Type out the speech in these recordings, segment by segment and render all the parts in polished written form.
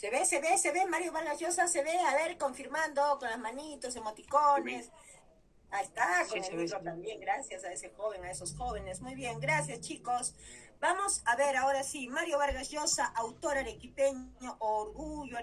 Se ve, Mario Vargas Llosa se ve, a ver, confirmando con las manitos, emoticones. Ahí está, Sí, con el se ve, se micro ve. también, gracias a ese joven, a esos jóvenes. Muy bien, gracias chicos. Vamos a ver ahora sí, Mario Vargas Llosa, autor arequipeño, orgullo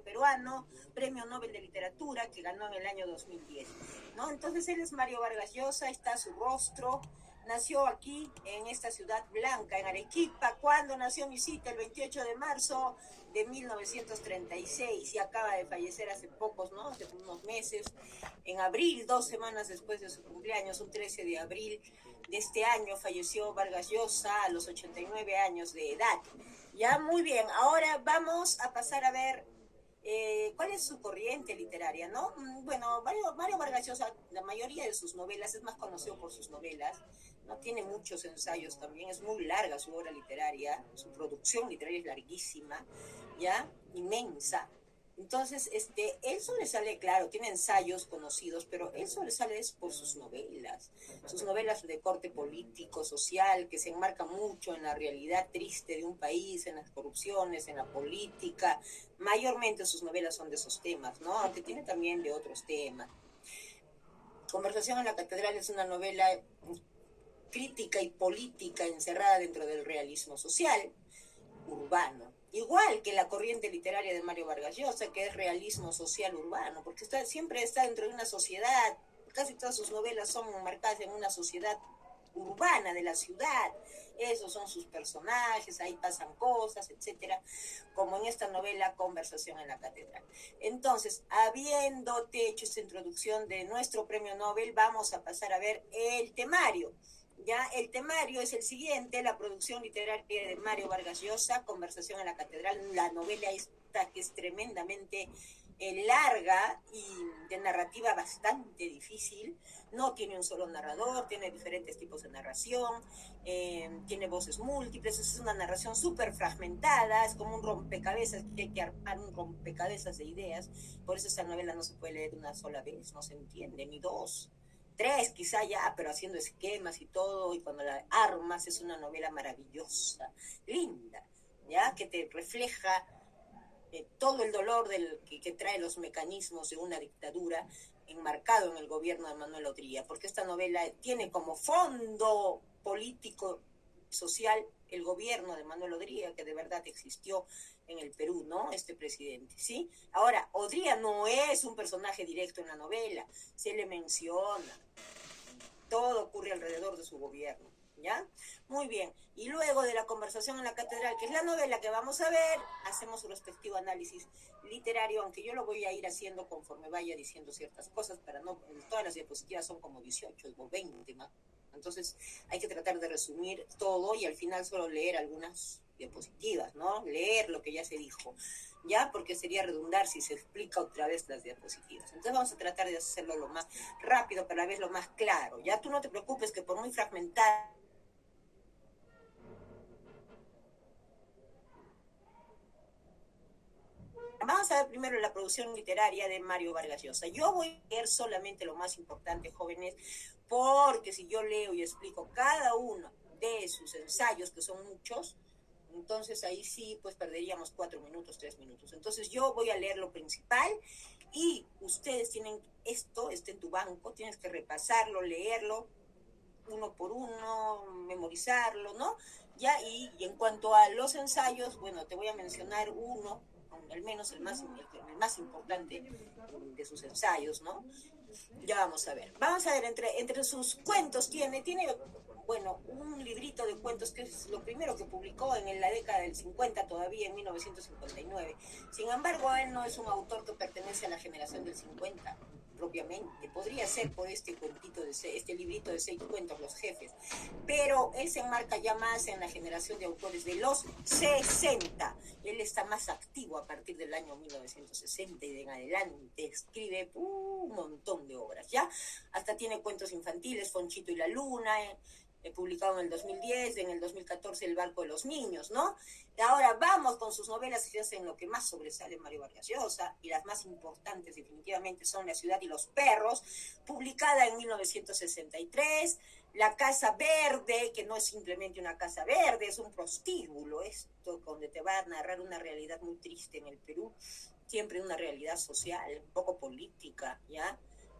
peruano, Premio Nobel de Literatura que ganó en el año 2010. ¿No? Entonces él es Mario Vargas Llosa, está su rostro. Nació aquí, en esta ciudad blanca, en Arequipa. ¿Cuándo nació mi cita? El 28 de marzo de 1936 y acaba de fallecer hace pocos, ¿no? Hace unos meses, en abril, 2 semanas después de su cumpleaños, un 13 de abril de este año, falleció Vargas Llosa a los 89 años de edad. Ya, muy bien, ahora vamos a pasar a ver cuál es su corriente literaria, ¿no? Bueno, Mario Vargas Llosa, la mayoría de sus novelas, es más conocido por sus novelas, no tiene muchos ensayos también, es muy larga su obra literaria, su producción literaria es larguísima, ya, inmensa. Entonces, él sobresale, claro, tiene ensayos conocidos, pero él sobresale es por sus novelas de corte político, social, que se enmarcan mucho en la realidad triste de un país, en las corrupciones, en la política. Mayormente sus novelas son de esos temas, ¿no? Aunque tiene también de otros temas. Conversación en la Catedral es una novela crítica y política encerrada dentro del realismo social urbano. Igual que la corriente literaria de Mario Vargas Llosa, que es realismo social urbano, porque siempre está dentro de una sociedad, casi todas sus novelas son marcadas en una sociedad urbana de la ciudad, esos son sus personajes, ahí pasan cosas, etcétera, como en esta novela Conversación en la Catedral. Entonces, habiéndote hecho esta introducción de nuestro premio Nobel, vamos a pasar a ver el temario. Ya, el temario es el siguiente, la producción literaria de Mario Vargas Llosa, Conversación en la Catedral, la novela esta que es tremendamente larga y de narrativa bastante difícil, no tiene un solo narrador, tiene diferentes tipos de narración, tiene voces múltiples, es una narración súper fragmentada, es como un rompecabezas, que hay que armar un rompecabezas de ideas, por eso esta novela no se puede leer una sola vez, no se entiende, ni dos, tres quizá ya, pero haciendo esquemas y todo, y cuando la armas es una novela maravillosa, linda, ya, que te refleja todo el dolor que trae los mecanismos de una dictadura enmarcado en el gobierno de Manuel Odría, porque esta novela tiene como fondo político, social, el gobierno de Manuel Odría, que de verdad existió en el Perú, ¿no? Este presidente, ¿sí? Ahora, Odría no es un personaje directo en la novela, se le menciona, todo ocurre alrededor de su gobierno, ¿ya? Muy bien. Y luego de la conversación en la catedral, que es la novela que vamos a ver, hacemos su respectivo análisis literario, aunque yo lo voy a ir haciendo conforme vaya diciendo ciertas cosas, para no, todas las diapositivas son como 18 o 20 más. Entonces hay que tratar de resumir todo y al final solo leer algunas diapositivas, ¿no? Leer lo que ya se dijo, ¿ya? Porque sería redundar si se explica otra vez las diapositivas. Entonces vamos a tratar de hacerlo lo más rápido, pero a la vez lo más claro. Ya tú no te preocupes que por muy fragmentada. Vamos a ver primero la producción literaria de Mario Vargas Llosa. Yo voy a leer solamente lo más importante, jóvenes, porque si yo leo y explico cada uno de sus ensayos, que son muchos, entonces ahí sí, pues perderíamos 4 minutos, 3 minutos. Entonces yo voy a leer lo principal y ustedes tienen esto, está en tu banco, tienes que repasarlo, leerlo, uno por uno, memorizarlo, ¿no? Ya, y en cuanto a los ensayos, bueno, te voy a mencionar uno, al menos el más importante de sus ensayos, ¿no? Ya vamos a ver. Vamos a ver, entre sus cuentos tiene, bueno, un librito de cuentos que es lo primero que publicó en la década del 50, todavía en 1959. Sin embargo, él no es un autor que pertenece a la generación del 50 propiamente. Podría ser por este cuentito, este librito de 6 cuentos, Los Jefes. Pero él se enmarca ya más en la generación de autores de los 60. Él está más activo a partir del año 1960 y de en adelante. Escribe un montón de obras, ¿ya? Hasta tiene cuentos infantiles, Fonchito y la Luna, publicado en el 2010, en el 2014 El barco de los niños, ¿no? Y ahora vamos con sus novelas que hacen lo que más sobresale Mario Vargas Llosa, y las más importantes definitivamente son La ciudad y los perros, publicada en 1963, La Casa Verde, que no es simplemente una casa verde, es un prostíbulo, esto donde te va a narrar una realidad muy triste en el Perú, siempre una realidad social, un poco política, ¿ya?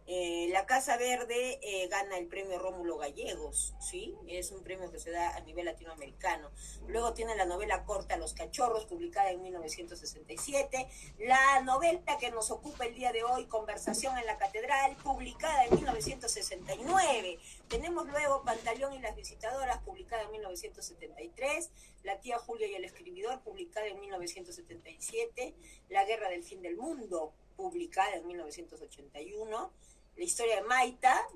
La Casa Verde gana el premio Rómulo Gallegos, ¿sí? Es un premio que se da a nivel latinoamericano. Luego tiene la novela corta Los Cachorros, publicada en 1967. La novela que nos ocupa el día de hoy, Conversación en la Catedral, publicada en 1969. Tenemos luego Pantaleón y las Visitadoras, publicada en 1973. La tía Julia y el escribidor, publicada en 1977. La Guerra del Fin del Mundo, publicada en 1981. La historia de Maita,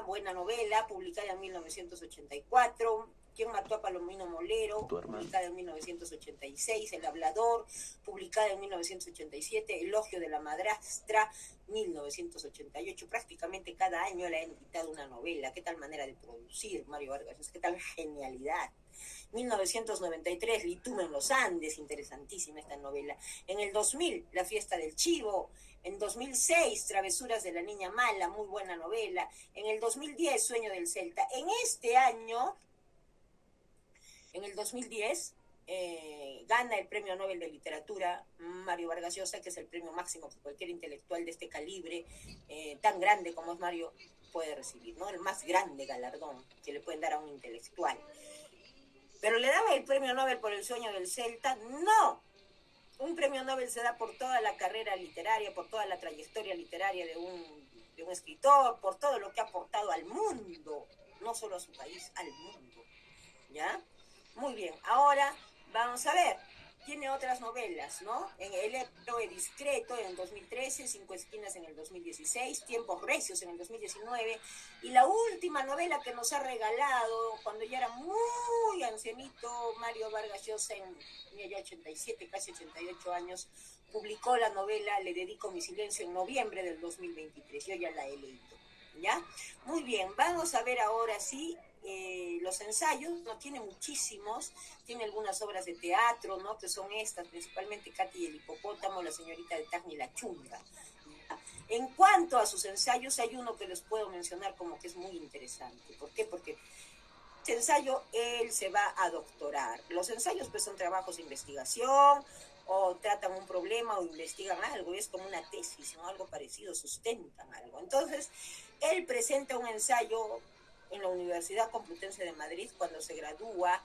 buena novela, publicada en 1984. ¿Quién mató a Palomino Molero? Publicada en 1986. El hablador, publicada en 1987. Elogio de la madrastra, 1988. Prácticamente cada año le han invitado una novela. ¿Qué tal manera de producir, Mario Vargas? ¿Qué tal genialidad? 1993, Lituma en los Andes, interesantísima esta novela. En el 2000, La Fiesta del Chivo. En 2006, Travesuras de la Niña Mala, muy buena novela. En el 2010, Sueño del Celta. En este año, en el 2010, gana el Premio Nobel de Literatura Mario Vargas Llosa, que es el premio máximo que cualquier intelectual de este calibre, tan grande como es Mario, puede recibir, ¿no? El más grande galardón que le pueden dar a un intelectual. Pero le daba el premio Nobel por El Sueño del Celta. No, un premio Nobel se da por toda la carrera literaria, por toda la trayectoria literaria de un escritor, por todo lo que ha aportado al mundo, no solo a su país, al mundo, ¿ya? Muy bien, ahora vamos a ver, tiene otras novelas, ¿no? En El héroe discreto en el 2013, Cinco esquinas en el 2016, Tiempos recios en el 2019, y la última novela que nos ha regalado cuando ya era muy ancianito Mario Vargas Llosa, tenía ya 87, casi 88 años, publicó la novela Le dedico mi silencio en noviembre del 2023, yo ya la he leído, ¿ya? Muy bien, vamos a ver ahora sí los ensayos. No tiene muchísimos, tiene algunas obras de teatro, ¿no? Que son estas, principalmente Katy y el hipopótamo, La señorita de Tacni y la chunga. En cuanto a sus ensayos, hay uno que les puedo mencionar como que es muy interesante. ¿Por qué? Porque este ensayo él se va a doctorar. Los ensayos pues son trabajos de investigación, o tratan un problema o investigan algo, es como una tesis, ¿no? Algo parecido, sustentan algo. Entonces, él presenta un ensayo en la Universidad Complutense de Madrid cuando se gradúa,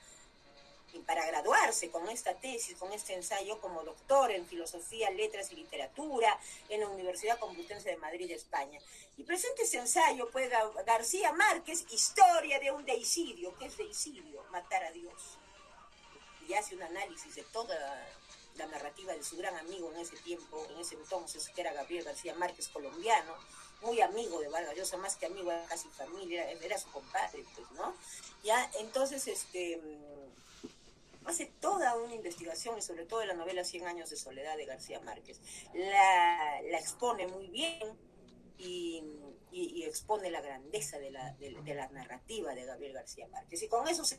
y para graduarse con esta tesis, con este ensayo como doctor en Filosofía, Letras y Literatura en la Universidad Complutense de Madrid, España. Y presenta ese ensayo, pues, García Márquez, Historia de un deicidio. ¿Qué es deicidio? Matar a Dios. Y hace un análisis de toda la narrativa de su gran amigo en ese tiempo, en ese entonces, que era Gabriel García Márquez, colombiano, muy amigo de Vargas Llosa, más que amigo, era casi familia, era su compadre, pues, ¿no? Ya, entonces, hace toda una investigación, y sobre todo de la novela 100 años de soledad de García Márquez. La expone muy bien y expone la grandeza de la narrativa de Gabriel García Márquez. Y con eso se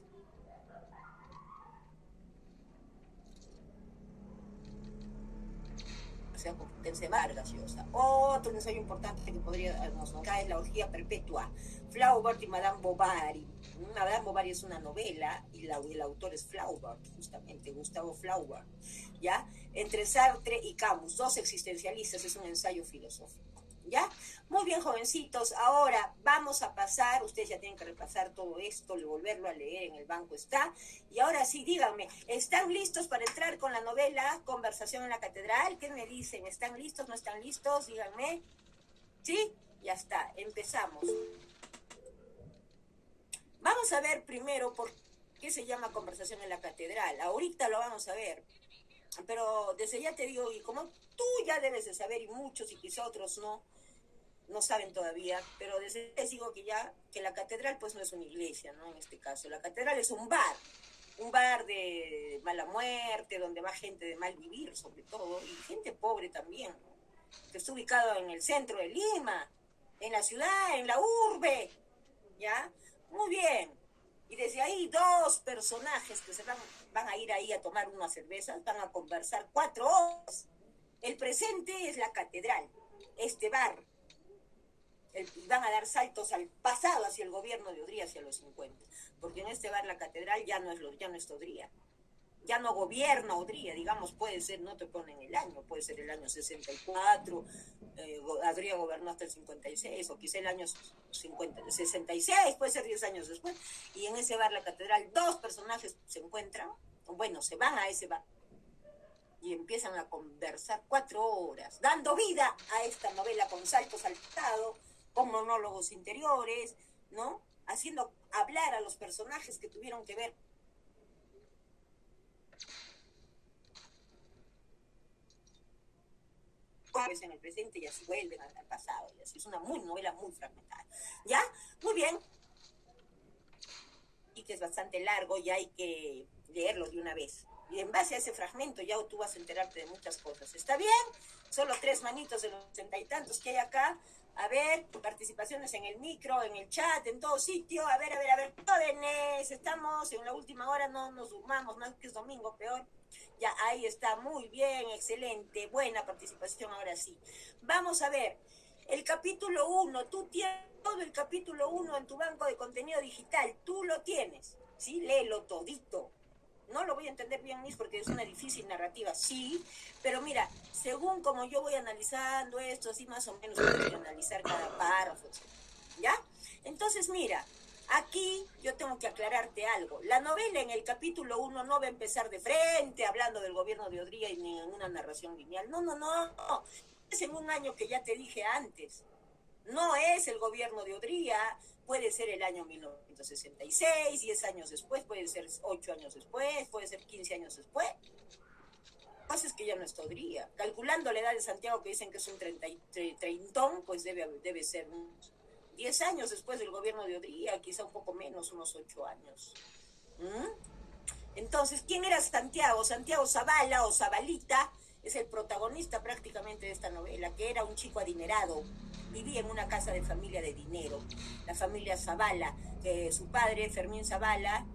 Complutense Vargas Llosa. Otro ensayo importante que podríamos nombrar es La orgía perpetua, Flaubert y Madame Bovary. Madame Bovary es una novela y el autor es Flaubert, justamente Gustavo Flaubert, ¿ya? Entre Sartre y Camus, dos existencialistas, es un ensayo filosófico, ¿ya? Muy bien, jovencitos, ahora vamos a pasar, ustedes ya tienen que repasar todo esto, volverlo a leer, en el banco está, y ahora sí, díganme, ¿están listos para entrar con la novela Conversación en la Catedral? ¿Qué me dicen? ¿Están listos? ¿No están listos? Díganme. ¿Sí? Ya está, empezamos. Vamos a ver primero por qué se llama Conversación en la Catedral. Ahorita lo vamos a ver, pero desde ya te digo, y como tú ya debes de saber, y muchos y quizá otros no saben todavía, pero desde les digo que la catedral pues no es una iglesia, ¿no? En este caso, la catedral es un bar de mala muerte, donde va gente de mal vivir sobre todo, y gente pobre también, ¿no? Que está ubicado en el centro de Lima, en la ciudad, en la urbe, ¿ya? Muy bien. Y desde ahí dos personajes que se van a ir ahí a tomar unas cervezas, van a conversar 4 horas. El presente es la catedral, este bar. van a dar saltos al pasado hacia el gobierno de Odría, hacia los 50, porque en este bar La Catedral ya no es Odría, ya no gobierna Odría, digamos, puede ser, no te ponen el año, puede ser el año 64, Odría gobernó hasta el 56, o quizá el año 66, puede ser 10 años después, y en ese bar La Catedral 2 personajes se encuentran, bueno, se van a ese bar, y empiezan a conversar 4 horas, dando vida a esta novela con saltos al pasado, con monólogos interiores, ¿no? Haciendo hablar a los personajes que tuvieron que ver en el presente y así vuelven al pasado, y así es una novela muy fragmentada. ¿Ya? Muy bien. Y que es bastante largo y hay que leerlo de una vez. Y en base a ese fragmento ya tú vas a enterarte de muchas cosas. ¿Está bien? Solo 3 manitos de los 60 y tantos que hay acá. A ver, participaciones en el micro, en el chat, en todo sitio. A ver. Jóvenes, estamos en la última hora, no nos durmamos, más que es domingo, peor. Ya, ahí está, muy bien, excelente, buena participación, ahora sí. Vamos a ver, el capítulo 1, tú tienes todo el capítulo 1 en tu banco de contenido digital, tú lo tienes, ¿sí? Léelo todito. No lo voy a entender bien, Miss, porque es una difícil narrativa, sí, pero mira, según como yo voy analizando esto, así más o menos voy a analizar cada párrafo, ¿ya? Entonces, mira, aquí yo tengo que aclararte algo. La novela en el capítulo 1 no va a empezar de frente hablando del gobierno de Odría y ni en una narración lineal. No. Es en un año que ya te dije antes. No es el gobierno de Odría, puede ser el año 1966, 10 años después, puede ser 8 años después, puede ser 15 años después. Lo que pasa es que ya no está Odría. Calculando la edad de Santiago, que dicen que es un treintón, pues debe ser 10 años después del gobierno de Odría, quizá un poco menos, unos 8 años. Entonces, ¿quién era Santiago? Santiago Zavala o Zabalita es el protagonista prácticamente de esta novela, que era un chico adinerado, vivía en una casa de familia de dinero, la familia Zavala, su padre, Fermín Zavala,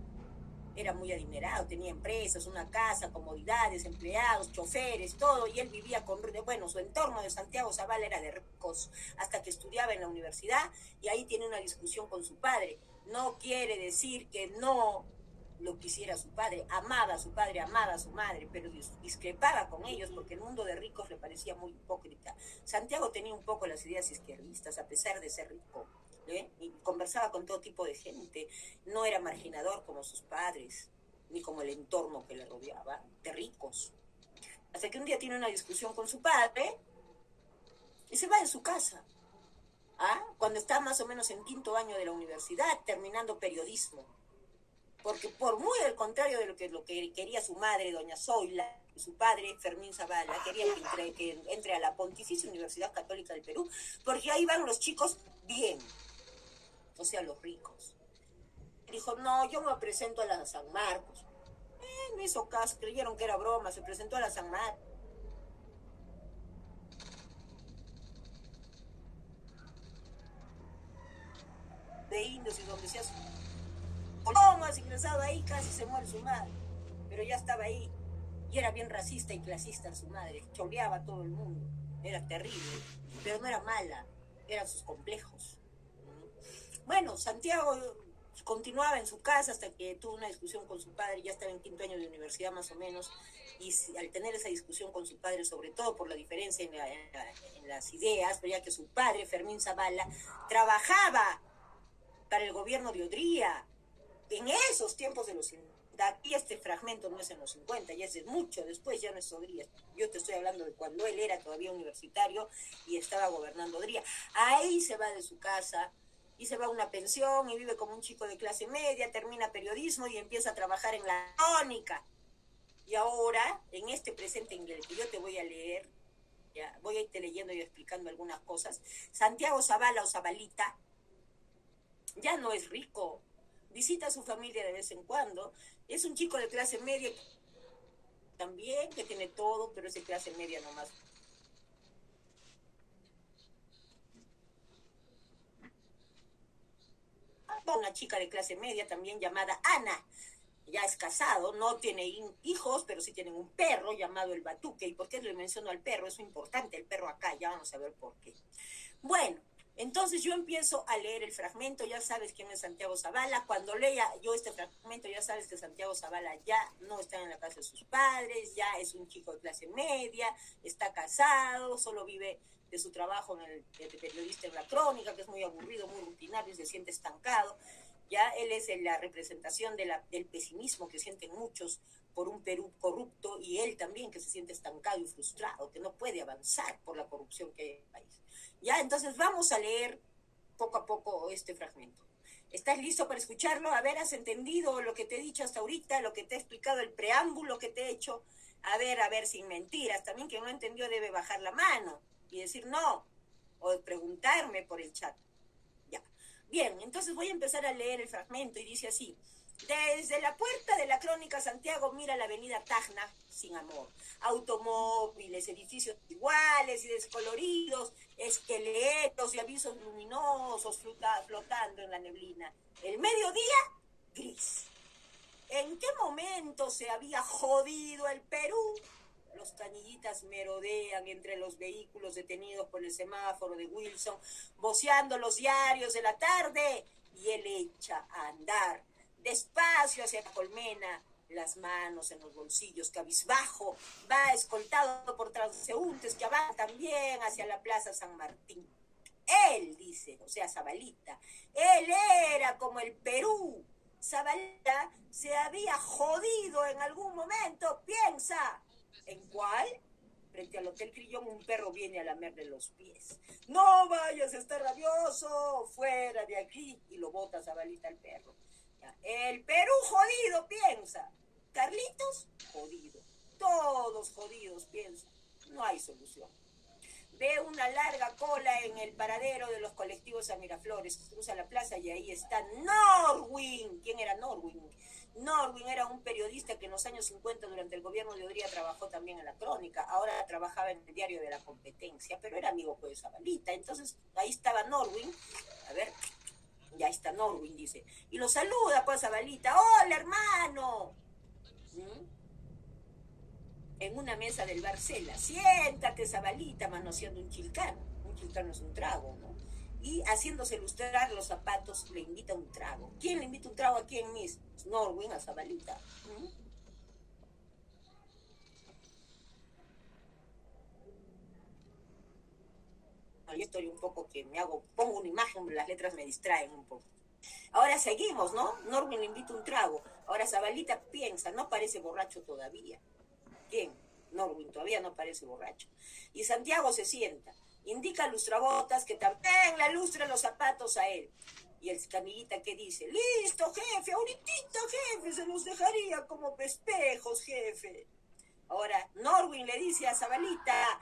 era muy adinerado, tenía empresas, una casa, comodidades, empleados, choferes, todo, y él vivía con, bueno, su entorno de Santiago Zavala era de ricos, hasta que estudiaba en la universidad, y ahí tiene una discusión con su padre. No quiere decir que no lo quisiera su padre, amaba a su padre, amaba a su madre, pero discrepaba con ellos porque el mundo de ricos le parecía muy hipócrita. Santiago tenía un poco las ideas izquierdistas, a pesar de ser rico, y conversaba con todo tipo de gente, no era marginador como sus padres, ni como el entorno que le rodeaba, de ricos. Hasta que un día tiene una discusión con su padre y se va de su casa. Cuando está más o menos en 5º año de la universidad, terminando periodismo. Porque por muy al contrario de lo que quería su madre, doña Zoila, y su padre, Fermín Zavala, quería que entre a la Pontificia Universidad Católica del Perú, porque ahí van los chicos bien, o sea, los ricos. Dijo, no, yo me presento a la San Marcos. No hizo caso, creyeron que era broma, se presentó a la San Marcos. De indios y donde se hace. ¿Cómo has ingresado ahí? Casi se muere su madre. Pero ya estaba ahí. Y era bien racista y clasista su madre. Choleaba a todo el mundo. Era terrible. Pero no era mala. Eran sus complejos. Bueno, Santiago continuaba en su casa hasta que tuvo una discusión con su padre. Ya estaba en 5º año de universidad más o menos. Y al tener esa discusión con su padre, sobre todo por la diferencia en las ideas, pero ya que su padre, Fermín Zavala, trabajaba para el gobierno de Odría en esos tiempos de los 50, y este fragmento no es en los 50, ya es mucho después, ya no es Odría. Yo te estoy hablando de cuando él era todavía universitario y estaba gobernando Odría. Ahí se va de su casa y se va a una pensión y vive como un chico de clase media, termina periodismo y empieza a trabajar en la crónica. Y ahora, en este presente en el que yo te voy a leer, ya voy a irte leyendo y explicando algunas cosas, Santiago Zavala o Zabalita ya no es rico, visita a su familia de vez en cuando, es un chico de clase media también, que tiene todo, pero es de clase media nomás. Una chica de clase media también llamada Ana, ya es casado, no tiene hijos, pero sí tienen un perro llamado el Batuque. ¿Y por qué le menciono al perro? Es importante el perro acá, ya vamos a ver por qué. Bueno, Entonces yo empiezo a leer el fragmento, ya sabes quién es Santiago Zavala. Cuando lea yo este fragmento, ya sabes que Santiago Zavala ya no está en la casa de sus padres, ya es un chico de clase media, está casado, solo vive de su trabajo de periodista en la Crónica, que es muy aburrido, muy rutinario y se siente estancado. Ya él es la representación del pesimismo que sienten muchos por un Perú corrupto, y él también, que se siente estancado y frustrado, que no puede avanzar por la corrupción que hay en el país. Ya, entonces vamos a leer poco a poco este fragmento. ¿Estás listo para escucharlo? A ver, ¿has entendido lo que te he dicho hasta ahorita, lo que te he explicado, el preámbulo que te he hecho? A ver, sin mentiras. También quien no entendió debe bajar la mano y decir no, o preguntarme por el chat. Ya. Bien, entonces voy a empezar a leer el fragmento y dice así. Desde la puerta de la Crónica, Santiago mira la avenida Tacna sin amor. Automóviles, edificios iguales y descoloridos, esqueletos y avisos luminosos flotando en la neblina. El mediodía, gris. ¿En qué momento se había jodido el Perú? Los canillitas merodean entre los vehículos detenidos por el semáforo de Wilson, voceando los diarios de la tarde, y él echa a andar despacio hacia la colmena, las manos en los bolsillos, cabizbajo, va escoltado por transeúntes que van también hacia la Plaza San Martín. Él, dice, o sea, Zabalita, él era como el Perú. Zabalita se había jodido en algún momento, piensa. ¿En cuál? Frente al Hotel Crillón, un perro viene a lamerle los pies. No vayas, está rabioso, fuera de aquí, y lo bota Zabalita al perro. El Perú jodido, piensa. Carlitos, jodido. Todos jodidos, piensa. No hay solución. Ve una larga cola en el paradero de los colectivos a Miraflores. Cruza la plaza y ahí está Norwin. ¿Quién era Norwin? Norwin era un periodista que en los años 50 durante el gobierno de Odría trabajó también en la Crónica. Ahora trabajaba en el diario de La Competencia, pero era amigo pues de Zabalita. Entonces ahí estaba Norwin. A ver, ya está Norwin, dice. Y lo saluda pues Zabalita. ¡Hola, hermano! En una mesa del Barcela. Siéntate, Zabalita, manoseando un chilcano. Un chilcano es un trago, ¿no? Y haciéndose lustrar los zapatos, le invita un trago. ¿Quién le invita un trago a quién mismo? Norwin, a Zabalita. Yo estoy un poco que pongo una imagen, las letras me distraen un poco. Ahora seguimos, ¿no? Norwin le invita un trago. Ahora Zabalita piensa, no parece borracho todavía. ¿Quién? Norwin todavía no parece borracho. Y Santiago se sienta. Indica al lustrabotas que también le lustra los zapatos a él. Y el canillita que dice, listo, jefe, ahorita, jefe, se los dejaría como espejos, jefe. Ahora, Norwin le dice a Zabalita,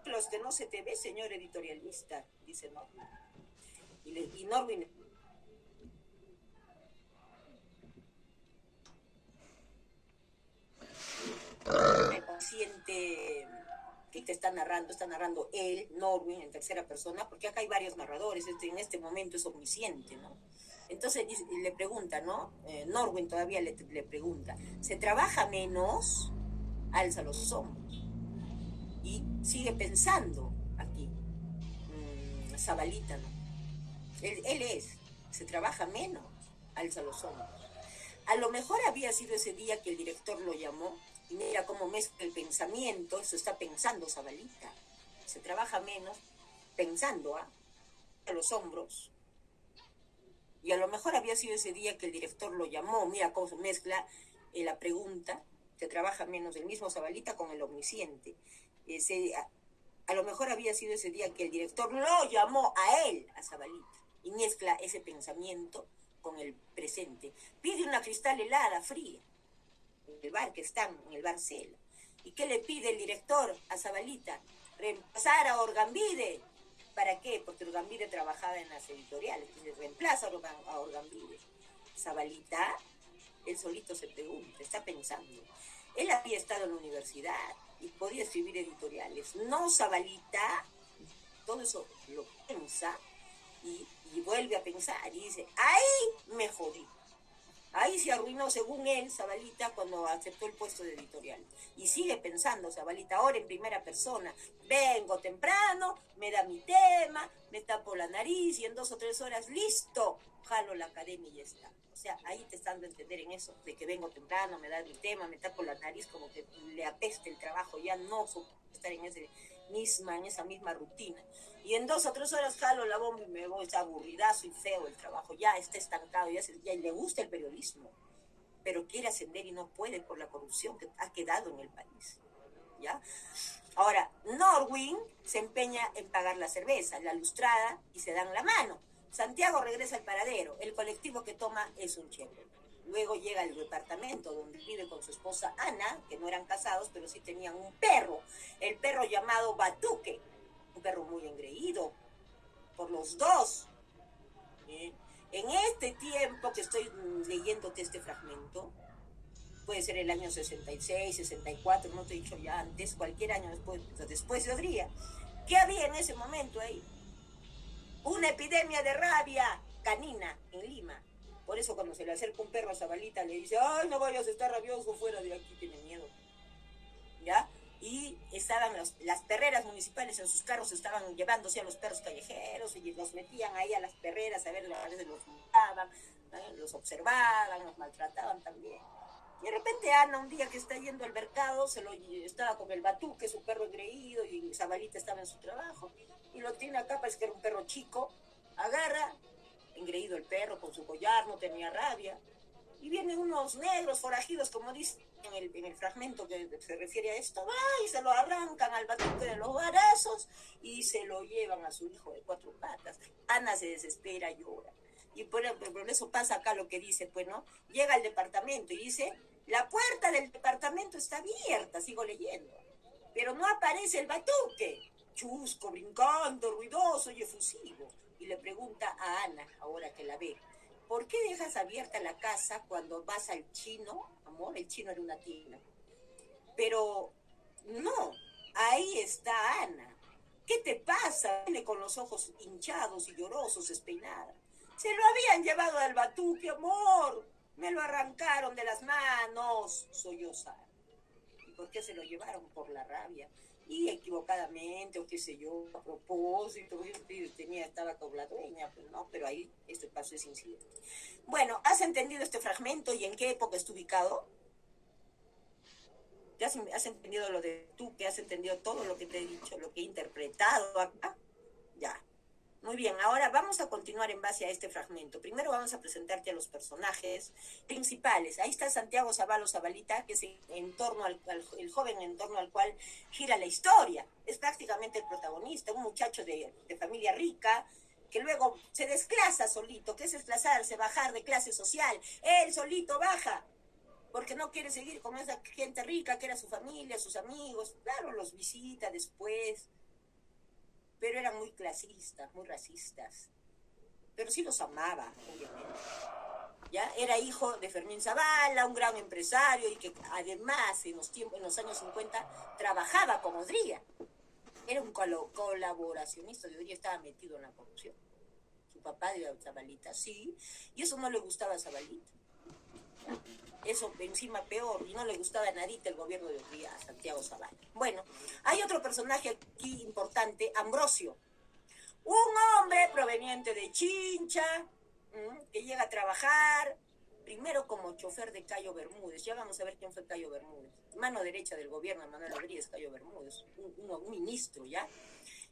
los que no se te ve, señor editorialista, dice Norwin. Y Norwin siente que te está narrando él, Norwin, en tercera persona, porque acá hay varios narradores, en este momento es omnisciente, ¿no? Entonces le pregunta, ¿no? Norwin todavía le pregunta, ¿se trabaja menos? Alza los hombros. Y sigue pensando aquí, Zabalita, ¿no? Él se trabaja menos, alza los hombros. A lo mejor había sido ese día que el director lo llamó, y mira cómo mezcla el pensamiento, eso está pensando Zabalita. Se trabaja menos pensando, a los hombros. Y a lo mejor había sido ese día que el director lo llamó, mira cómo se mezcla la pregunta, se trabaja menos, el mismo Zabalita con el omnisciente. A lo mejor había sido ese día que el director lo llamó a él, a Zabalita, y mezcla ese pensamiento con el presente. Pide una cristal helada, fría, en el bar que están, en el Barcela. ¿Y qué le pide el director a Zabalita? Reemplazar a Orgambide. ¿Para qué? Porque Orgambide trabajaba en las editoriales, entonces reemplaza a Orgambide. Zabalita, él solito se pregunta, está pensando. Él había estado en la universidad y podía escribir editoriales. No, Zabalita, todo eso lo piensa y vuelve a pensar y dice, ahí me jodí. Ahí se arruinó, según él, Zabalita, cuando aceptó el puesto de editorial. Y sigue pensando Zabalita ahora en primera persona. Vengo temprano, me da mi tema, me tapo la nariz y en 2 o 3 horas, listo, jalo la academia y ya está. O sea, ahí te están dando a entender en eso, de que vengo temprano, me da mi tema, me tapo la nariz, como que le apeste el trabajo, ya no estar en esa misma rutina. Y en 2 o 3 horas jalo la bomba y me voy, está aburridazo y feo el trabajo, ya está estancado, ya le gusta el periodismo, pero quiere ascender y no puede por la corrupción que ha quedado en el país, ¿ya? Ahora, Norwin se empeña en pagar la cerveza, la lustrada, y se dan la mano. Santiago regresa al paradero, el colectivo que toma es un Chevrolet. Luego llega al departamento donde vive con su esposa Ana, que no eran casados, pero sí tenían un perro, el perro llamado Batuque, un perro muy engreído por los dos. En este tiempo que estoy leyéndote este fragmento, puede ser el año 66, 64, no te he dicho ya antes, cualquier año después de Odría, ¿qué había en ese momento ahí? Una epidemia de rabia canina en Lima. Por eso cuando se le acerca un perro a Zabalita le dice, ay, no vayas a estar rabioso, fuera de aquí, tiene miedo. ¿Ya? Y estaban las perreras municipales en sus carros, estaban llevándose a los perros callejeros y los metían ahí a las perreras a ver, a veces los mataban, los observaban, los maltrataban también. Y de repente Ana, un día que está yendo al mercado, estaba con el Batuque, su perro engreído, y Zabalita estaba en su trabajo, y lo tiene acá, parece que era un perro chico, agarra, engreído el perro con su collar, no tenía rabia, y vienen unos negros forajidos, como dice en el fragmento que se refiere a esto, y se lo arrancan al Batuque de los barazos, y se lo llevan a su hijo de 4 patas. Ana se desespera, llora. Y por eso pasa acá lo que dice, pues, ¿no? Llega al departamento y dice, la puerta del departamento está abierta, sigo leyendo, pero no aparece el Batuque, chusco, brincando, ruidoso y efusivo. Y le pregunta a Ana, ahora que la ve, ¿por qué dejas abierta la casa cuando vas al chino? Amor, el chino era una tienda. Pero no, ahí está Ana. ¿Qué te pasa? Viene con los ojos hinchados y llorosos, despeinada. Se lo habían llevado al Batuque, amor. Me lo arrancaron de las manos, solloza. ¿Y por qué se lo llevaron? Por la rabia. Y equivocadamente, o qué sé yo, a propósito, estaba con la dueña, pues no, pero ahí pasó ese incidente. Bueno, ¿has entendido este fragmento y en qué época está ubicado? ¿Te has entendido lo de tú, que has entendido todo lo que te he dicho, lo que he interpretado acá? Ya. Muy bien, ahora vamos a continuar en base a este fragmento. Primero vamos a presentarte a los personajes principales. Ahí está Santiago Zabalita, que es el joven en torno al cual gira la historia. Es prácticamente el protagonista, un muchacho de familia rica, que luego se desclasa solito. ¿Qué es desclasarse? Bajar de clase social. Él solito baja, porque no quiere seguir con esa gente rica que era su familia, sus amigos. Claro, los visita después, pero eran muy clasistas, muy racistas. Pero sí los amaba, obviamente. ¿Ya? Era hijo de Fermín Zavala, un gran empresario, y que además en los años 50 trabajaba con Odría. Era un colaboracionista de Odría, estaba metido en la corrupción. Su papá de Zabalita, sí, y eso no le gustaba a Zabalita. Eso encima peor, y no le gustaba a nadita el gobierno de Odría, a Santiago Zavala. Bueno, hay otro personaje aquí importante, Ambrosio, un hombre proveniente de Chincha, que llega a trabajar primero como chofer de Cayo Bermúdez. Ya vamos a ver quién fue Cayo Bermúdez, mano derecha del gobierno de Manuel Rodríguez. Cayo Bermúdez, un ministro, ¿ya?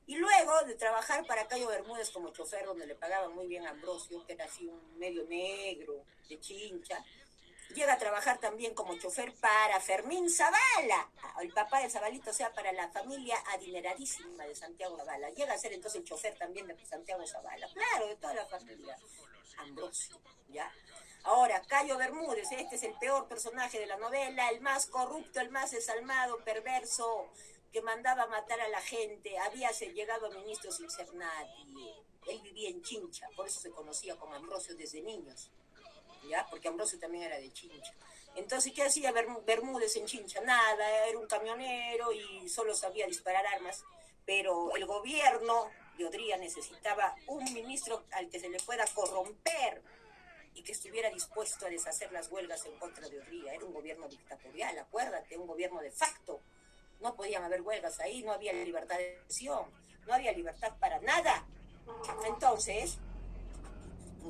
Y luego de trabajar para Cayo Bermúdez como chofer, donde le pagaban muy bien a Ambrosio, que era así un medio negro de Chincha, llega a trabajar también como chofer para Fermín Zavala, el papá de Zabalita, o sea, para la familia adineradísima de Santiago Zavala. Llega a ser entonces el chofer también de Santiago Zavala, claro, de toda la familia. Ambrosio, ¿ya? Ahora, Cayo Bermúdez, este es el peor personaje de la novela, el más corrupto, el más desalmado, perverso, que mandaba matar a la gente, había llegado a ministro sin ser nadie. Él vivía en Chincha, por eso se conocía como Ambrosio desde niños, ¿ya? Porque Ambrosio también era de Chincha. Entonces, ¿qué hacía Bermúdez en Chincha? Nada, era un camionero y solo sabía disparar armas, pero el gobierno de Odría necesitaba un ministro al que se le pueda corromper y que estuviera dispuesto a deshacer las huelgas en contra de Odría. Era un gobierno dictatorial, acuérdate, un gobierno de facto. No podían haber huelgas ahí, no había libertad de expresión, no había libertad para nada. Entonces,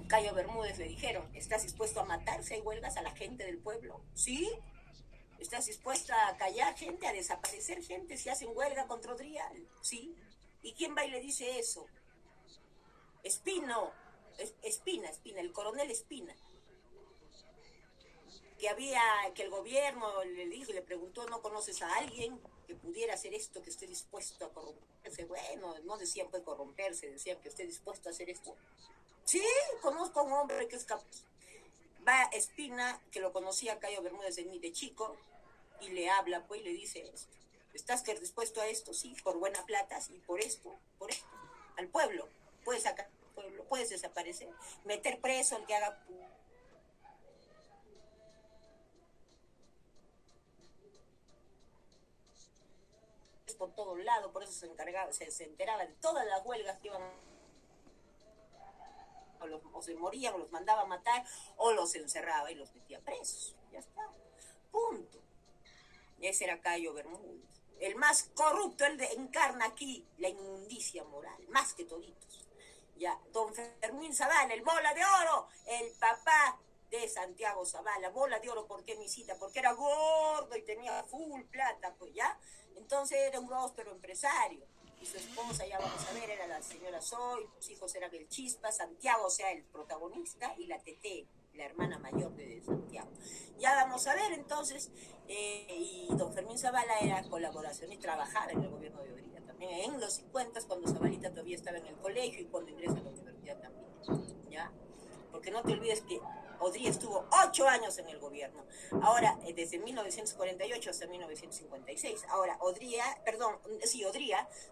Cayo Bermúdez le dijeron, ¿estás dispuesto a matar si hay huelgas a la gente del pueblo? ¿Sí? ¿Estás dispuesta a callar gente, a desaparecer gente si hacen huelga contra Odría? ¿Sí? ¿Y quién va y le dice eso? Espina, el coronel Espina, que el gobierno le dijo y le preguntó, ¿no conoces a alguien que pudiera hacer esto, que esté dispuesto a corromperse? Bueno, no decían pues corromperse, decían que esté dispuesto a hacer esto. Sí, conozco a un hombre que es capaz. Va Espina, que lo conocía a Cayo Bermúdez de chico, y le habla, pues, y le dice esto. ¿Estás dispuesto a esto? Sí, por buena plata, sí, por esto, al pueblo. Puedes sacar al pueblo, puedes desaparecer, meter preso al que haga... por todos lados, por eso se enteraba de todas las huelgas que iban, o se morían, o los mandaba a matar, o los encerraba y los metía presos. Ya está, punto. Ese era Cayo Bermúdez, el más corrupto, encarna aquí la inmundicia moral, más que toditos. Ya, don Fermín Zavala, el bola de oro, el papá de Santiago Zavala. Bola de oro, ¿por qué, misita? Porque era gordo y tenía full plata, pues ya. Entonces era un próspero empresario. Y su esposa, ya vamos a ver, era la señora Soy, sus hijos eran el Chispa, Santiago, o sea, el protagonista, y la Teté, la hermana mayor de Santiago. Ya vamos a ver, entonces, y don Fermín Zavala era colaboración y trabajaba en el gobierno de Odría también, en los 50, cuando Zabalita todavía estaba en el colegio y cuando ingresa a la universidad también, ¿ya? Porque no te olvides que Odría estuvo 8 años en el gobierno. Ahora, desde 1948 hasta 1956. Ahora, Odría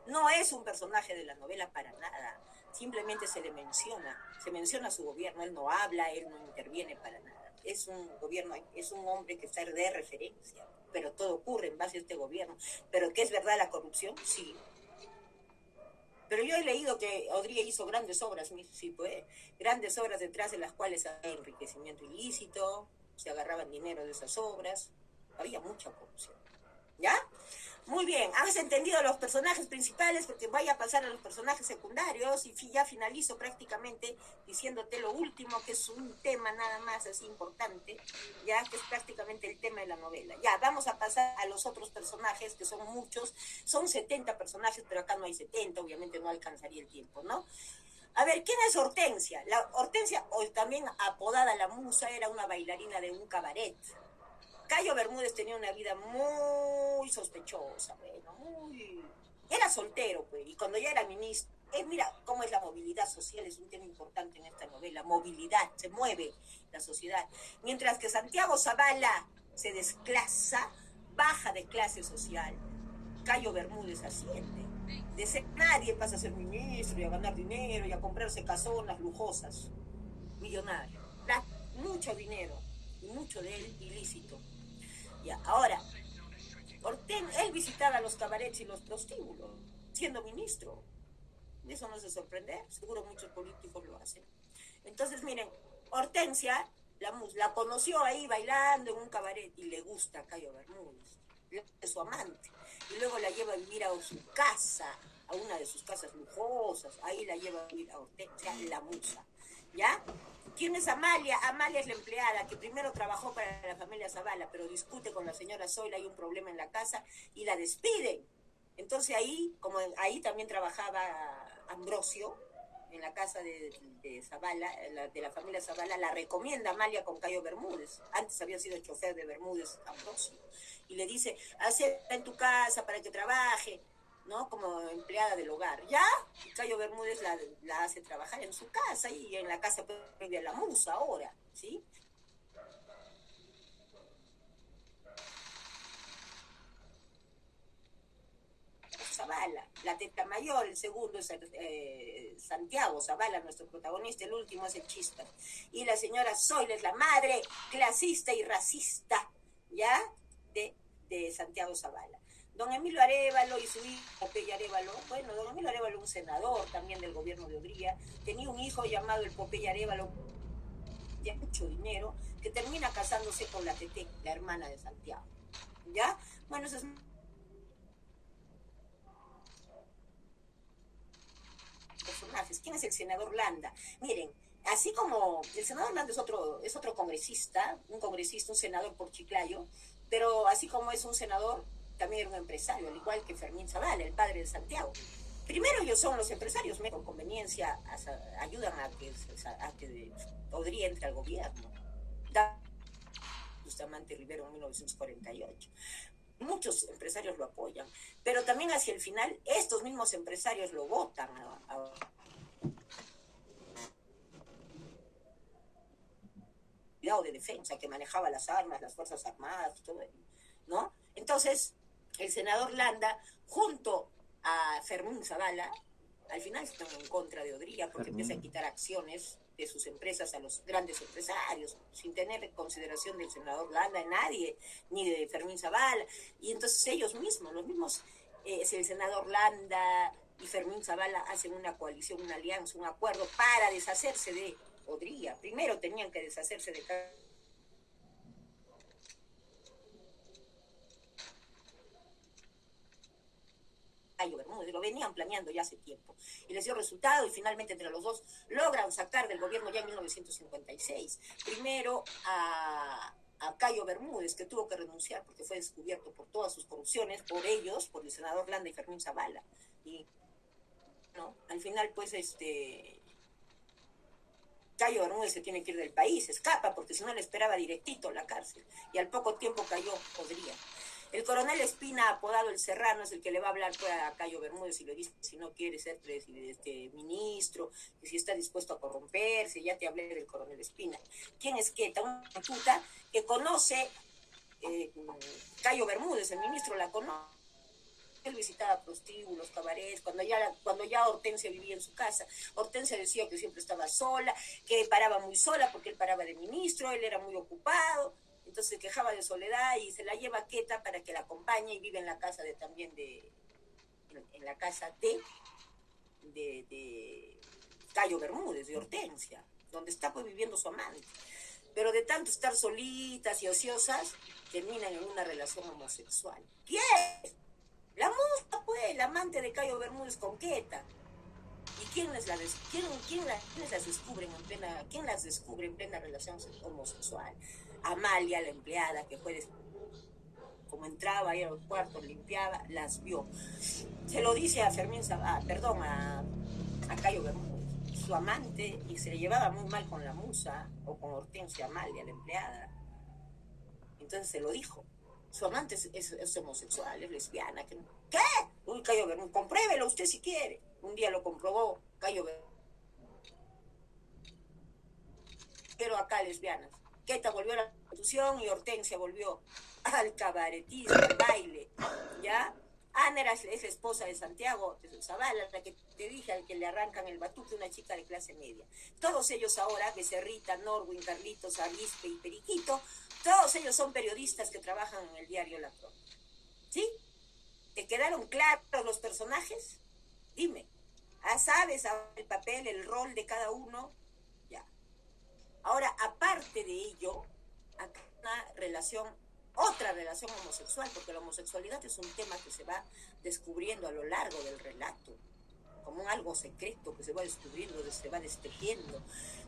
no es un personaje de la novela para nada. Simplemente se menciona su gobierno. Él no habla, él no interviene para nada. Es un hombre que está de referencia, pero todo ocurre en base a este gobierno. ¿Pero qué es verdad la corrupción? Sí. Pero yo he leído que Odría hizo grandes obras, sí, pues, grandes obras detrás de las cuales había enriquecimiento ilícito, se agarraban dinero de esas obras, había mucha corrupción. ¿Ya? Muy bien, has entendido los personajes principales, porque voy a pasar a los personajes secundarios y ya finalizo prácticamente diciéndote lo último, que es un tema nada más así importante, ya que es prácticamente el tema de la novela. Ya, vamos a pasar a los otros personajes, que son muchos, son 70 personajes, pero acá no hay 70, obviamente no alcanzaría el tiempo, ¿no? A ver, ¿quién es Hortensia? Hortensia, o también apodada la Musa, era una bailarina de un cabaret. Cayo Bermúdez tenía una vida muy sospechosa, bueno, era soltero, pues, y cuando ya era ministro, mira cómo es la movilidad social, es un tema importante en esta novela, movilidad, se mueve la sociedad, mientras que Santiago Zavala se desclasa, baja de clase social, Cayo Bermúdez asciende, de ser nadie pasa a ser ministro y a ganar dinero y a comprarse casonas lujosas, millonario, mucho dinero, y mucho de él ilícito. Ya, ahora, él visitaba los cabarets y los prostíbulos, siendo ministro. Eso no es de sorprender, seguro muchos políticos lo hacen. Entonces, miren, Hortensia, la conoció ahí bailando en un cabaret y le gusta a Cayo Bermúdez, es su amante. Y luego la lleva a vivir a su casa, a una de sus casas lujosas, ahí la lleva a vivir a Hortensia, la musa, ¿ya? ¿Quién es Amalia? Amalia es la empleada que primero trabajó para la familia Zavala, pero discute con la señora Zoila, hay un problema en la casa y la despiden. Entonces ahí, ahí también trabajaba Ambrosio, en la casa de Zavala, de la familia Zavala, la recomienda Amalia con Cayo Bermúdez. Antes había sido chofer de Bermúdez, Ambrosio. Y le dice, acepta en tu casa para que trabaje, ¿no? Como empleada del hogar, ¿ya? Y Cayo Bermúdez la hace trabajar en su casa y en la casa de la musa ahora, ¿sí? Zavala, la teta mayor, el segundo es Santiago Zavala, nuestro protagonista, el último es el Chispa. Y la señora Zoila es la madre clasista y racista, ¿ya? De Santiago Zavala. Don Emilio Arévalo y su hijo Popeye Arévalo, bueno, don Emilio Arévalo, un senador también del gobierno de Odría, tenía un hijo llamado el Popeye Arévalo, tiene mucho dinero, que termina casándose con la Tete, la hermana de Santiago. ¿Ya? Bueno, esos personajes. ¿Quién es el senador Landa? Miren, así como el senador Landa es otro congresista, un senador por Chiclayo, pero así como es un senador, también era un empresario, al igual que Fermín Zavala, el padre de Santiago. Primero ellos son los empresarios, con conveniencia ayudan a que Odría entre al gobierno. Bustamante Rivero en 1948. Muchos empresarios lo apoyan, pero también hacia el final estos mismos empresarios lo votan de defensa, que manejaba las armas, las Fuerzas Armadas, todo ello, ¿no? Entonces, el senador Landa, junto a Fermín Zavala, al final están en contra de Odría porque empieza a quitar acciones de sus empresas a los grandes empresarios, sin tener consideración del senador Landa, de nadie, ni de Fermín Zavala. Y entonces ellos mismos, los mismos, el senador Landa y Fermín Zavala hacen una coalición, una alianza, un acuerdo para deshacerse de Odría. Primero tenían que deshacerse de Cayo Bermúdez, lo venían planeando ya hace tiempo, y les dio resultado, y finalmente entre los dos logran sacar del gobierno ya en 1956, primero a Cayo Bermúdez, que tuvo que renunciar porque fue descubierto por todas sus corrupciones, por ellos, por el senador Landa y Fermín Zavala, y no, al final pues Cayo Bermúdez se tiene que ir del país, escapa, porque si no le esperaba directito la cárcel, y al poco tiempo cayó Odría. El coronel Espina, apodado el Serrano, es el que le va a hablar a Cayo Bermúdez y le dice si no quiere ser ministro, que si está dispuesto a corromperse. Ya te hablé del coronel Espina. ¿Quién es Queta? Una puta que conoce Cayo Bermúdez, el ministro la conoce. Él visitaba prostíbulos, cabarets, cuando ya Hortensia vivía en su casa. Hortensia decía que siempre estaba sola, que paraba muy sola porque él paraba de ministro, él era muy ocupado. Entonces se quejaba de soledad y se la lleva a Queta para que la acompañe, y vive en la casa en la casa de Cayo Bermúdez, de Hortensia, donde está pues viviendo su amante. Pero de tanto estar solitas y ociosas, terminan en una relación homosexual. ¿Quién? La musa, pues, la amante de Cayo Bermúdez con Queta. ¿Y quién las descubre en plena relación homosexual? Amalia, la empleada, que fue como entraba ahí a los cuartos, limpiaba, las vio. Se lo dice a Cayo Bermúdez, su amante, y se le llevaba muy mal con la musa, o con Hortensia Amalia, la empleada. Entonces se lo dijo. Su amante es homosexual, es lesbiana. ¿Qué? Uy, Cayo Bermúdez, compruébelo usted si quiere. Un día lo comprobó Cayo Bermúdez. Pero acá lesbianas. Queta volvió a la prostitución y Hortensia volvió al cabaretismo, al baile, ¿ya? Ana es la esposa de Santiago de Zavala, la que te dije, al que le arrancan el batuque, una chica de clase media. Todos ellos ahora, Becerrita, Norwin, Carlitos, Arispe y Periquito, todos ellos son periodistas que trabajan en el diario La Crónica. ¿Sí? ¿Te quedaron claros los personajes? Dime. ¿Sabes el papel, el rol de cada uno? Ya. Ahora, aparte de ello, acá otra relación homosexual, porque la homosexualidad es un tema que se va descubriendo a lo largo del relato, como algo secreto que se va descubriendo, se va destejiendo,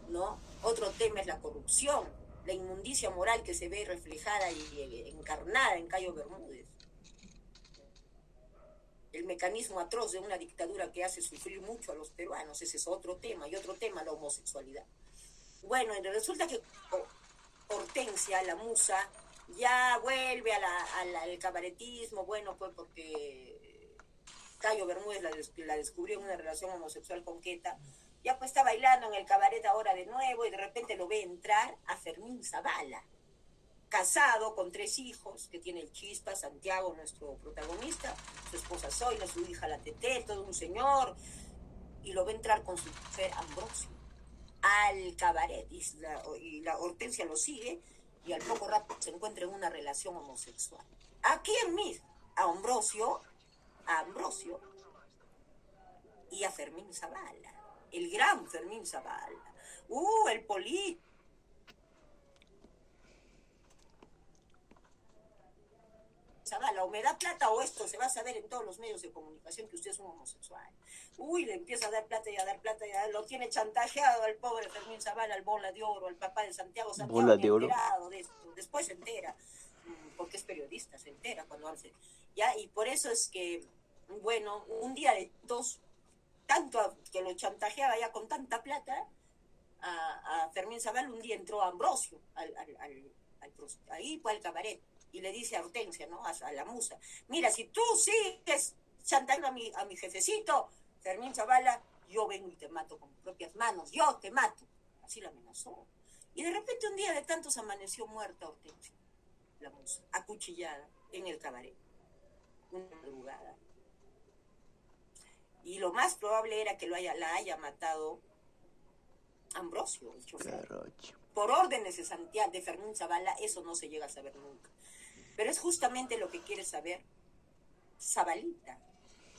¿no? Otro tema es la corrupción, la inmundicia moral que se ve reflejada y encarnada en Cayo Bermúdez. El mecanismo atroz de una dictadura que hace sufrir mucho a los peruanos, ese es otro tema, y otro tema, la homosexualidad. Bueno, resulta que Hortensia, la musa, ya vuelve al cabaretismo, bueno, pues porque Cayo Bermúdez la descubrió en una relación homosexual con Queta, ya pues está bailando en el cabaret ahora de nuevo, y de repente lo ve entrar a Fermín Zavala, casado con 3 hijos, que tiene el Chispa, Santiago, nuestro protagonista, su esposa Zoila, su hija la Tete, todo un señor, y lo ve entrar con su mujer Ambrosio al cabaret, y la Hortensia lo sigue, y al poco rato se encuentra en una relación homosexual. ¿A quién mismo? A Ambrosio y a Fermín Zavala, el gran Fermín Zavala, el político, Zavala, o me da plata o esto se va a saber en todos los medios de comunicación que usted es un homosexual. Uy, le empieza a dar plata y a dar plata, lo tiene chantajeado al pobre Fermín Zavala, al Bola de Oro, al papá de Santiago. Santiago Bola ni de oro. enterado de esto, después se entera, porque es periodista, se entera cuando hace, ya, y por eso es que, bueno, un día de dos, tanto que lo chantajeaba ya con tanta plata, a Fermín Zavala, un día entró Ambrosio ahí fue al cabaret y le dice a Hortensia, ¿no? A la musa, mira, si tú sigues chantajeando a mi jefecito, Fermín Zavala, yo vengo y te mato con mis propias manos, yo te mato. Así la amenazó. Y de repente un día de tantos amaneció muerta Hortensia, la musa, acuchillada en el cabaret, una madrugada. Y lo más probable era que la haya matado Ambrosio, el chofer. Por órdenes de Santiago, de Fermín Zavala, eso no se llega a saber nunca. Pero es justamente lo que quiere saber Zabalita.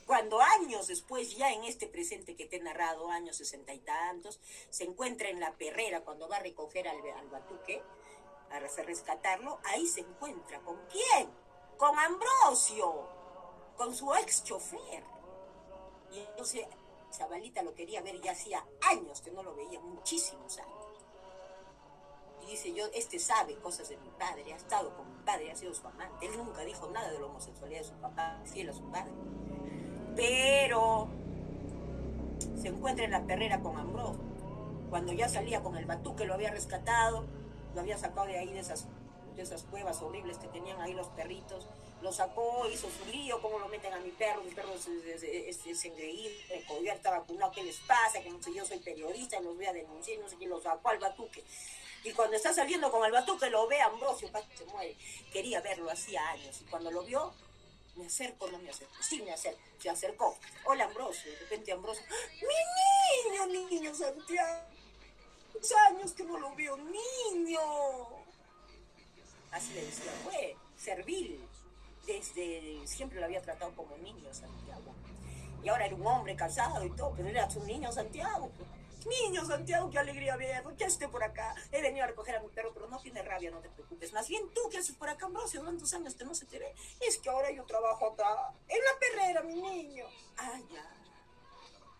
Cuando años después, ya en este presente que te he narrado, años 60 y tantos, se encuentra en la perrera cuando va a recoger al batuque, a rescatarlo, ahí se encuentra. ¿Con quién? Con Ambrosio, con su ex chofer. Y entonces Zabalita lo quería ver, ya hacía años que no lo veía, muchísimos años. Y dice, sabe cosas de mi padre, ha estado con mi padre, ha sido su amante. Él nunca dijo nada de la homosexualidad de su papá, fiel a su padre. Pero se encuentra en la perrera con Ambrosio. Cuando ya salía con el batuque, lo había rescatado, lo había sacado de ahí, de esas cuevas horribles que tenían ahí los perritos. Lo sacó, hizo su lío, cómo lo meten a mi perro es engreíble, ya está vacunado, ¿qué les pasa? Que no sé, yo soy periodista, los voy a denunciar, no sé quién, lo sacó al batuque. Y cuando está saliendo con el batuque lo ve Ambrosio, casi se muere. Quería verlo hacía años, y cuando lo vio, me acerco, no me acerco, sí me acerco, se acercó. Hola Ambrosio, de repente Ambrosio, mi niño Santiago, muchos años que no lo veo, niño. Así le decía, fue servil. Desde siempre lo había tratado como niño Santiago. Y ahora era un hombre casado y todo, pero era su niño Santiago. Niño Santiago, qué alegría verlo, que esté por acá. He venido a recoger a mi perro, pero no tiene rabia, no te preocupes. Más bien tú, ¿qué haces por acá, Ambrosio? ¿Cuántos años que no se te ve? Es que ahora yo trabajo acá, en la perrera, mi niño. Ah, ya.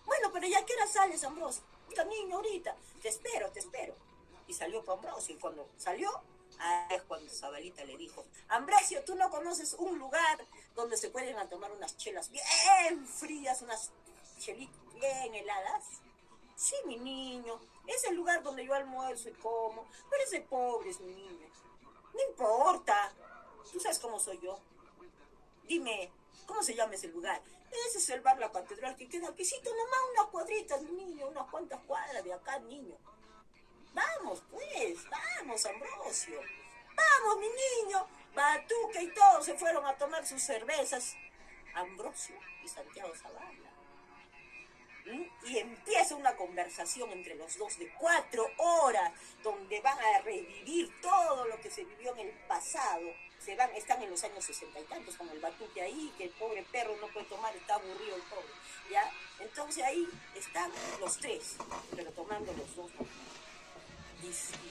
Bueno, pero ya, ¿qué hora sales, Ambrosio? Niño, ahorita. Te espero. Y salió con Ambrosio, y cuando salió, es cuando Zabalita le dijo, Ambrosio, ¿tú no conoces un lugar donde se pueden tomar unas chelas bien frías, unas chelitas bien heladas? Sí, mi niño, es el lugar donde yo almuerzo y como, pero ese pobre es mi niño. No importa, tú sabes cómo soy yo. Dime, ¿cómo se llama ese lugar? Ese es el bar La Catedral, que queda aquícito nomás, unas cuadritas, mi niño, unas cuantas cuadras de acá, niño. Vamos, pues, vamos, Ambrosio. Vamos, mi niño. Batuque y todos se fueron a tomar sus cervezas. Ambrosio y Santiago Zavala. Y empieza una conversación entre los dos de 4 horas, donde van a revivir todo lo que se vivió en el pasado. Están en los años 60 y tantos, con el batuque ahí, que el pobre perro no puede tomar, está aburrido el pobre. ¿Ya? Entonces ahí están los tres, pero tomando los dos.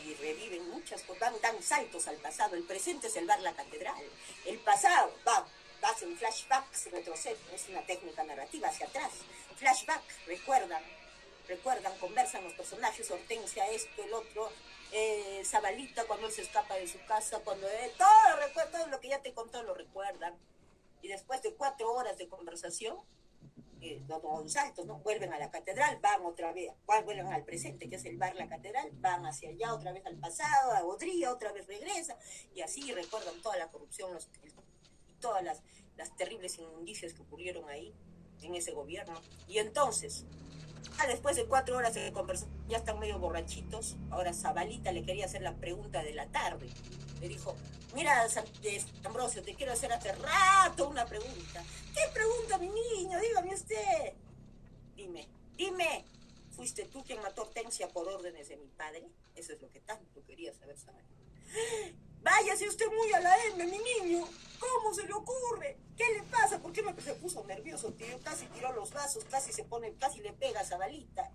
Y reviven muchas cosas, dan saltos al pasado. El presente es el bar La Catedral. El pasado, vas en flashback, se retrocede, es una técnica narrativa hacia atrás. Flashback, recuerdan, conversan los personajes, Hortensia, esto, el otro, Zabalita cuando él se escapa de su casa, cuando todo lo que ya te contó lo recuerdan. Y después de 4 horas de conversación, los saltos, ¿no? Vuelven a la catedral, van otra vez, vuelven al presente, que es el bar La Catedral, van hacia allá, otra vez al pasado, a Odría, otra vez regresa, y así recuerdan toda la corrupción, todas las terribles injusticias que ocurrieron ahí, en ese gobierno. Y entonces, después de 4 horas de conversación, ya están medio borrachitos. Ahora Zabalita le quería hacer la pregunta de la tarde. Le dijo, mira, Ambrosio, te quiero hacer hace rato una pregunta. ¿Qué pregunta, mi niño? Dígame usted. Dime, ¿fuiste tú quien mató a Hortensia por órdenes de mi padre? Eso es lo que tanto quería saber Zabalita. Váyase usted muy a la M, mi niño. ¿Cómo se le ocurre? ¿Qué le pasa? ¿Por qué se puso nervioso? Casi tiró los vasos, casi le pega a Zabalita.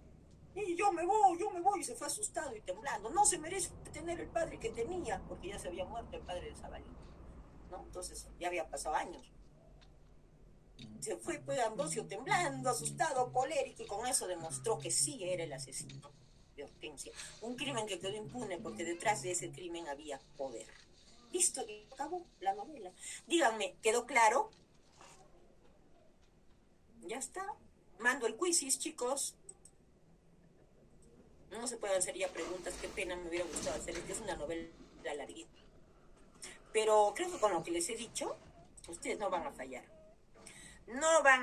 Y yo me voy, y se fue asustado y temblando. No se merece tener el padre que tenía, porque ya se había muerto el padre de Zabalita. ¿no? Entonces ya había pasado años. Se fue pues Ambrosio temblando, asustado, colérico, y con eso demostró que sí era el asesino de Hortensia. Un crimen que quedó impune porque detrás de ese crimen había poder. Listo, y acabó la novela. Díganme, ¿quedó claro? Ya está. Mando el quizzes, chicos. No se pueden hacer ya preguntas, qué pena, me hubiera gustado hacer, es que es una novela larguita. Pero creo que con lo que les he dicho, ustedes no van a fallar. No van a